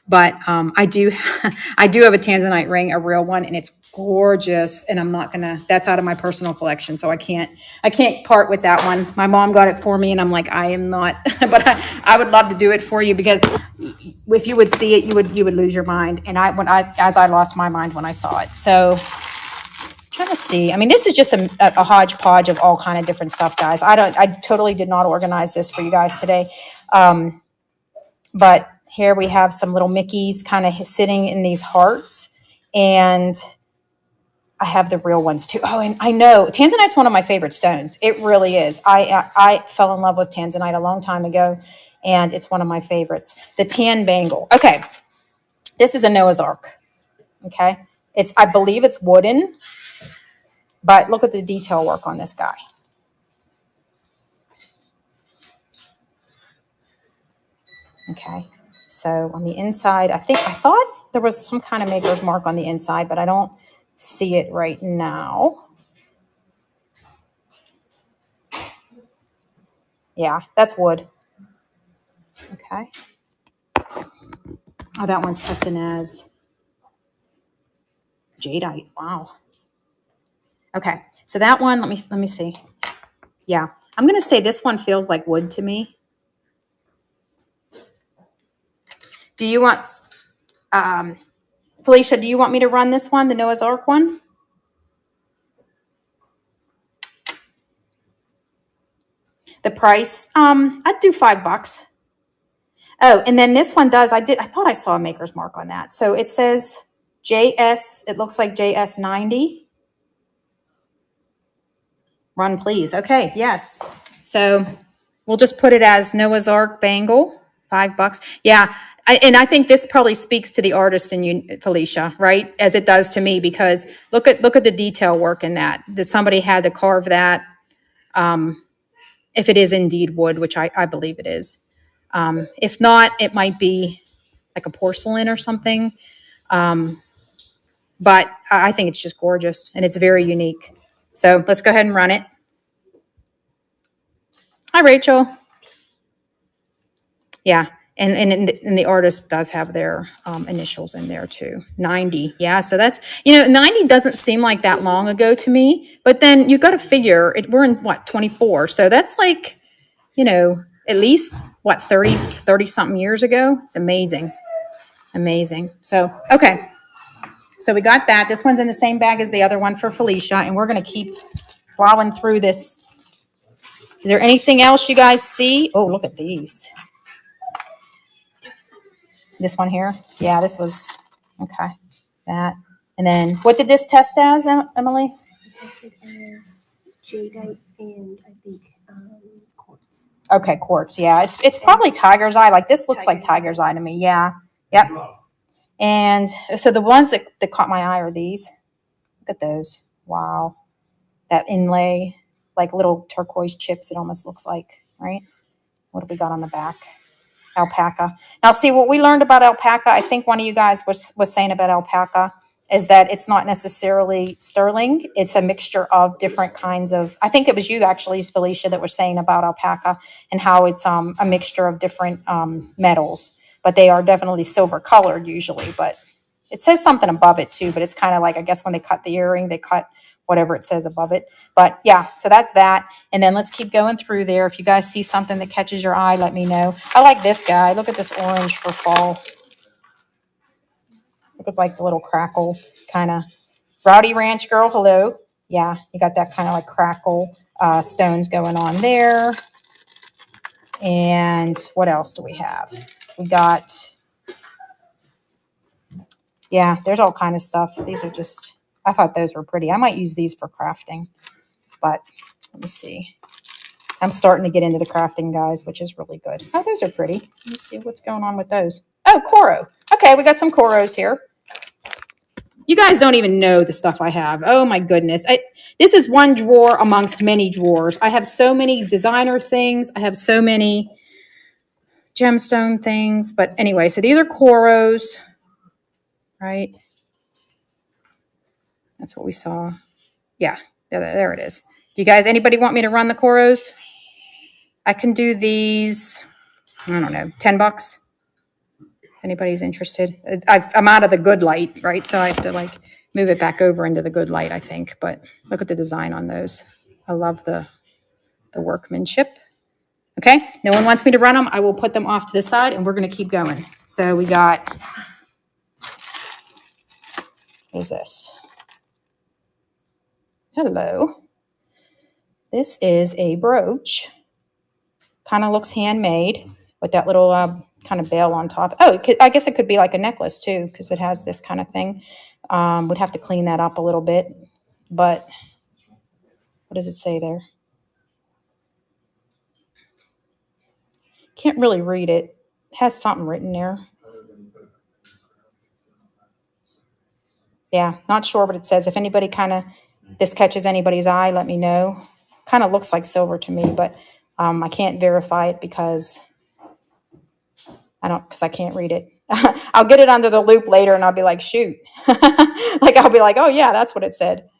But I do have a tanzanite ring, a real one, and it's gorgeous. And I'm not that's out of my personal collection, so I can't part with that one. My mom got it for me, and I'm like, I am not, but I would love to do it for you, because if you would see it, you would lose your mind. And I lost my mind when I saw it. So trying to see. I mean, this is just a hodgepodge of all kind of different stuff, guys. I totally did not organize this for you guys today. But here we have some little Mickeys kind of sitting in these hearts. And I have the real ones too. Oh, and I know Tanzanite's one of my favorite stones. It really is. I fell in love with Tanzanite a long time ago, and it's one of my favorites. The tan bangle. Okay, this is a Noah's Ark. Okay, I believe it's wooden, but look at the detail work on this guy. Okay, so on the inside, I thought there was some kind of maker's mark on the inside, but I don't see it right now. Yeah, that's wood. Okay. Oh, that one's tested as jadeite. Wow. Okay, so that one, let me see. Yeah, I'm gonna say this one feels like wood to me. Do you want, Felicia? Do you want me to run this one, the Noah's Ark one? The price, I'd do $5. Oh, and then this one does. I thought I saw a maker's mark on that. So it says JS. It looks like JS 90. Run, please. Okay, yes. So we'll just put it as Noah's Ark bangle, $5. Yeah, and I think this probably speaks to the artist in you, Felicia, right? As it does to me, because look at the detail work in that somebody had to carve that. If it is indeed wood, which I believe it is. If not, it might be like a porcelain or something. But I think it's just gorgeous and it's very unique. So let's go ahead and run it. Hi, Rachel. Yeah. And the artist does have their initials in there too. 90. Yeah. So that's, 90 doesn't seem like that long ago to me, but then you got to figure we're in what, 24. So that's like, at least what, 30 something years ago. It's amazing. Amazing. So, okay. So we got that. This one's in the same bag as the other one for Felicia, and we're going to keep plowing through this. Is there anything else you guys see? Oh, look at these. This one here. Yeah, this was, okay. That. And then, what did this test as, Emily? It tested as jadeite and I think quartz. Okay, quartz. Yeah, it's probably tiger's eye. Like this looks like tiger's eye to me. Yeah. Yep. And so the ones that caught my eye are these. Look at those. Wow. That inlay, like little turquoise chips, it almost looks like, right? What have we got on the back? Alpaca. Now, see, what we learned about alpaca, I think one of you guys was saying about alpaca, is that it's not necessarily sterling. It's a mixture of different kinds of, I think it was you actually, Felicia, that were saying about alpaca and how it's a mixture of different metals. But they are definitely silver colored usually. But it says something above it too. But it's kind of like, I guess when they cut the earring, they cut whatever it says above it. But yeah, so that's that. And then let's keep going through there. If you guys see something that catches your eye, let me know. I like this guy. Look at this orange for fall. Look at like the little crackle kind of. Rowdy Ranch Girl, hello. Yeah, you got that kind of like crackle stones going on there. And what else do we have? We got, yeah, there's all kind of stuff. These are just, I thought those were pretty. I might use these for crafting, but let me see. I'm starting to get into the crafting, guys, which is really good. Oh, those are pretty. Let me see what's going on with those. Oh, Coro. Okay, we got some Coros here. You guys don't even know the stuff I have. Oh, my goodness. This is one drawer amongst many drawers. I have so many designer things. I have so many gemstone things. But anyway, so these are Coros, right? That's what we saw. Yeah, there it is. Do you guys, anybody want me to run the Coros? I can do these, I don't know, $10. If anybody's interested. I'm out of the good light, right? So I have to like move it back over into the good light, I think. But look at the design on those. I love the workmanship. Okay, no one wants me to run them. I will put them off to the side and we're going to keep going. So we got, what is this? Hello. This is a brooch. Kind of looks handmade with that little kind of bell on top. Oh, I guess it could be like a necklace too because it has this kind of thing. Would have to clean that up a little bit. but what does it say there? Can't really read it. It has something written there. Yeah, not sure what it says. If anybody this catches anybody's eye, let me know. Kind of looks like silver to me, but I can't verify it because I can't read it. I'll get it under the loop later and I'll be like, shoot. Like, I'll be like, oh yeah, that's what it said.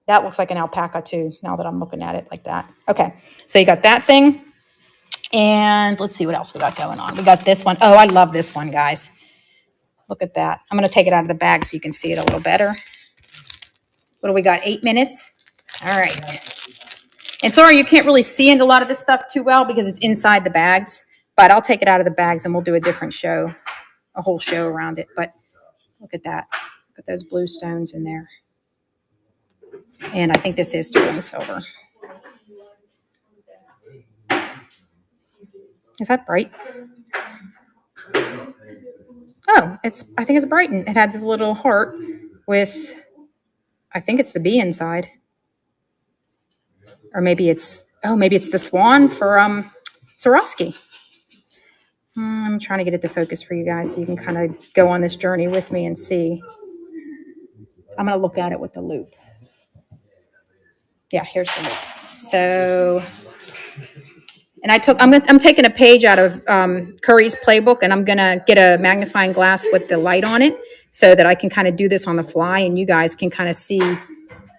That looks like an alpaca too, now that I'm looking at it like that. Okay, so you got that thing. And let's see what else we got going on. We got this one. Oh, I love this one, guys. Look at that. I'm going to take it out of the bag so you can see it a little better. What do we got? 8 minutes? All right. And sorry, you can't really see into a lot of this stuff too well because it's inside the bags. But I'll take it out of the bags and we'll do a different show, a whole show around it. But look at that. Look at those blue stones in there. And I think this is sterling silver. Is that bright? Oh, I think it's Brighton. It had this little heart with, I think it's the bee inside. Or maybe it's the swan for Swarovski. I'm trying to get it to focus for you guys so you can kind of go on this journey with me and see. I'm going to look at it with the loop. Yeah, here's the loop. So, and I'm taking a page out of Curry's playbook, and I'm going to get a magnifying glass with the light on it so that I can kind of do this on the fly and you guys can kind of see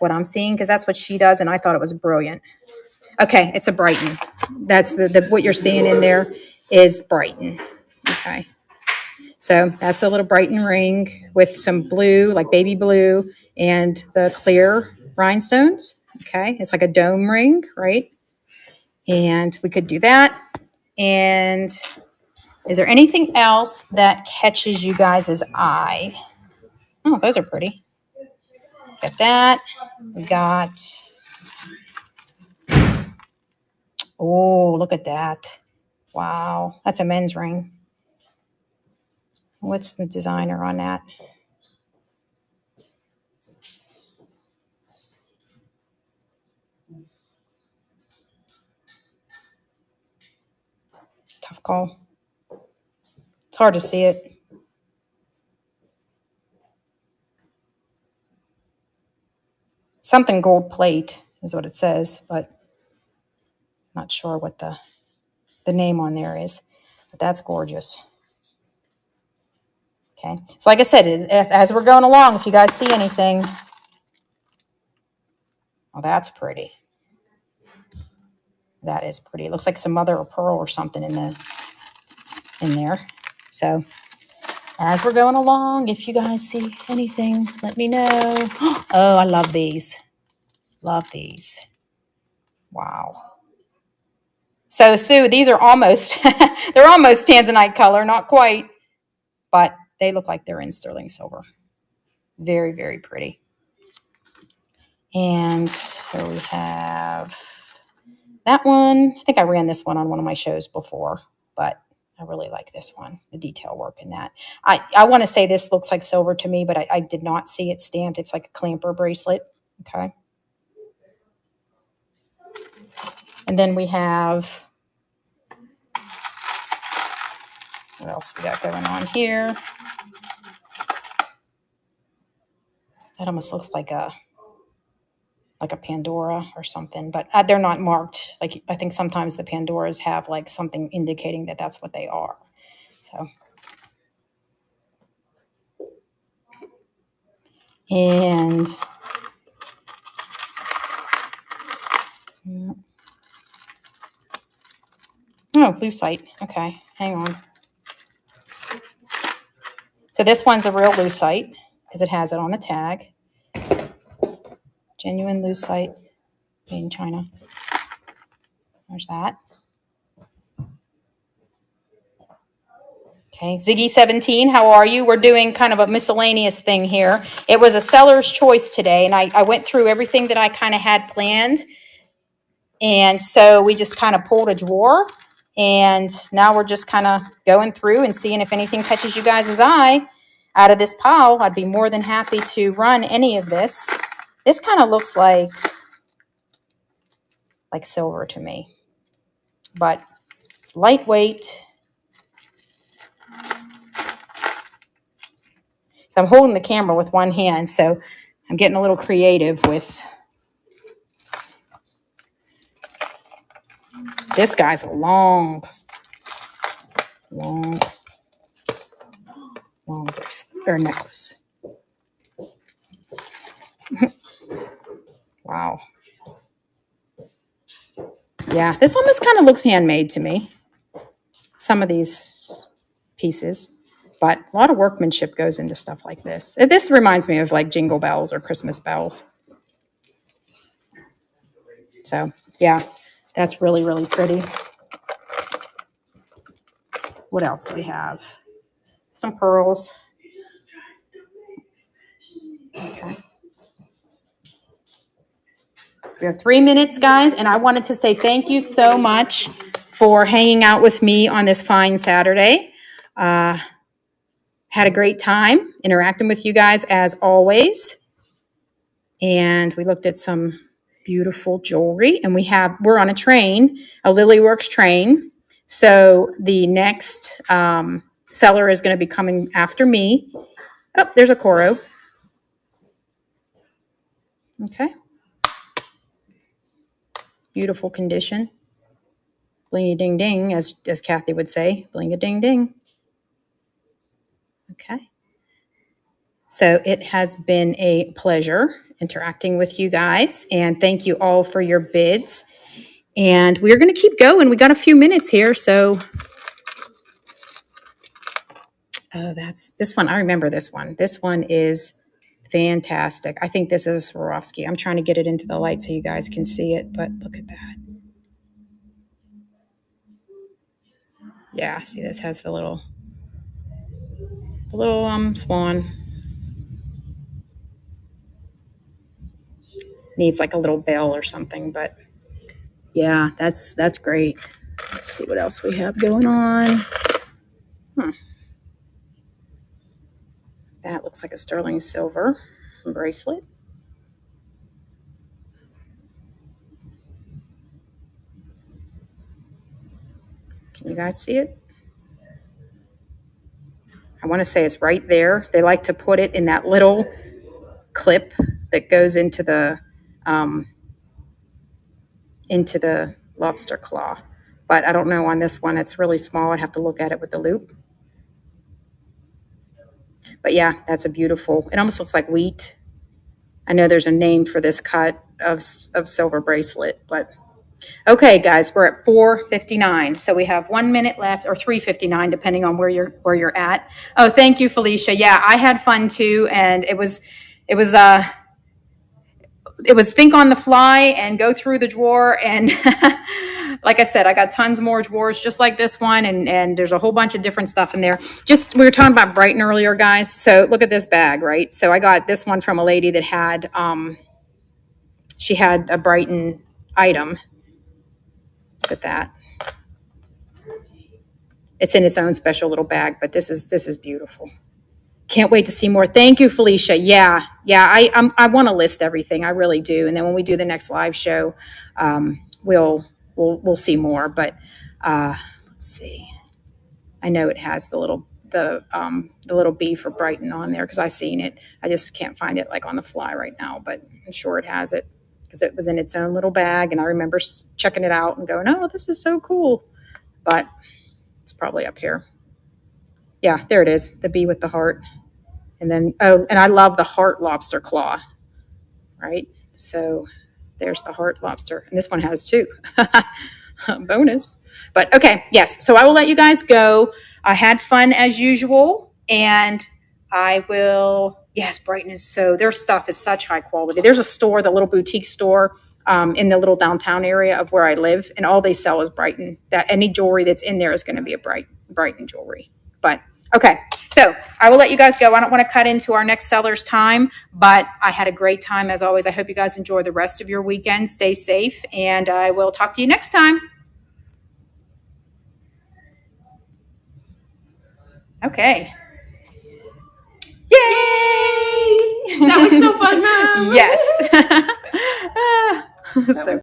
what I'm seeing because that's what she does, and I thought it was brilliant. Okay, it's a Brighton. That's what you're seeing in there is Brighton. Okay. So that's a little Brighton ring with some blue, like baby blue, and the clear rhinestones. Okay. It's like a dome ring, right? And we could do that. And is there anything else that catches you guys' eye? Oh, those are pretty. Got that. We got, oh, look at that. Wow. That's a men's ring. What's the designer on that? Tough call. It's hard to see it. Something gold plate is what it says, but not sure what the name on there is. But that's gorgeous. Okay. So like I said, as we're going along, if you guys see anything, oh, that's pretty. That is pretty. It looks like some mother of pearl or something in there. So as we're going along, if you guys see anything, let me know. Oh, I love these. Love these. Wow. So Sue, these are almost, they're almost tanzanite color, not quite, but they look like they're in sterling silver. Very, very pretty. And so we have that one. I think I ran this one on one of my shows before, but I really like this one, the detail work in that. I want to say this looks like silver to me, but I did not see it stamped. It's like a clamper bracelet. Okay. And then we have, what else we got going on here? That almost looks like a Pandora or something, but they're not marked. Like I think sometimes the Pandoras have like something indicating that that's what they are. So, and oh, lucite. Okay, hang on. So this one's a real lucite because it has it on the tag. Genuine lucite made in China. There's that. Okay, Ziggy17, how are you? We're doing kind of a miscellaneous thing here. It was a seller's choice today, and I went through everything that I kind of had planned. And so we just kind of pulled a drawer, and now we're just kind of going through and seeing if anything catches you guys' eye. out of this pile, I'd be more than happy to run any of this. This kind of looks like silver to me, but it's lightweight. So I'm holding the camera with one hand, so I'm getting a little creative with this guy's a long bracelet or necklace. Wow. Yeah, this almost kind of looks handmade to me. Some of these pieces, but a lot of workmanship goes into stuff like this. This reminds me of like Jingle Bells or Christmas bells. So yeah, that's really, really pretty. What else do we have? Some pearls. Okay. We have 3 minutes, guys, and I wanted to say thank you so much for hanging out with me on this fine Saturday. Had a great time interacting with you guys as always. And we looked at some beautiful jewelry, and we're on a train, a Lilyworks train. So the next seller is going to be coming after me. Oh, there's a Coro. Okay. Beautiful condition. Bling a ding ding, as Kathy would say. Bling a ding ding. Okay. So it has been a pleasure interacting with you guys, and thank you all for your bids. And we're going to keep going. We got a few minutes here, so that's this one. I remember this one. This one is fantastic. I think this is a Swarovski. I'm trying to get it into the light so you guys can see it, but look at that. Yeah, see, this has the little swan. Needs like a little bell or something, but yeah, that's great. Let's see what else we have going on. That looks like a sterling silver bracelet. Can you guys see it? I want to say it's right there. They like to put it in that little clip that goes into the lobster claw. But I don't know on this one. It's really small. I'd have to look at it with the loop. But yeah, that's a beautiful, it almost looks like wheat. I know there's a name for this cut of silver bracelet, but okay, guys, we're at 4:59. So we have 1 minute left, or 3:59, depending on where you're at. Oh, thank you, Felicia. Yeah, I had fun too. And it was think on the fly and go through the drawer. And like I said, I got tons more drawers just like this one. And there's a whole bunch of different stuff in there. We were talking about Brighton earlier, guys. So look at this bag, right? So I got this one from a lady that had, she had a Brighton item. Look at that. It's in its own special little bag, but this is beautiful. Can't wait to see more. Thank you, Felicia. Yeah. I want to list everything. I really do. And then when we do the next live show, we'll see more. But let's see. I know it has the little B for Brighton on there because I seen it. I just can't find it like on the fly right now, but I'm sure it has it because it was in its own little bag. And I remember checking it out and going, "Oh, this is so cool." But it's probably up here. Yeah, there it is. The B with the heart. And then, and I love the heart lobster claw, right? So there's the heart lobster. And this one has two. Bonus. But okay, yes. So I will let you guys go. I had fun as usual. And I will, yes, Brighton is their stuff is such high quality. There's a store, the little boutique store in the little downtown area of where I live. And all they sell is Brighton. That any jewelry that's in there is going to be a Brighton jewelry. But okay, so I will let you guys go. I don't want to cut into our next seller's time, but I had a great time as always. I hope you guys enjoy the rest of your weekend. Stay safe, and I will talk to you next time. Okay. That was so fun, Mom. Yes. So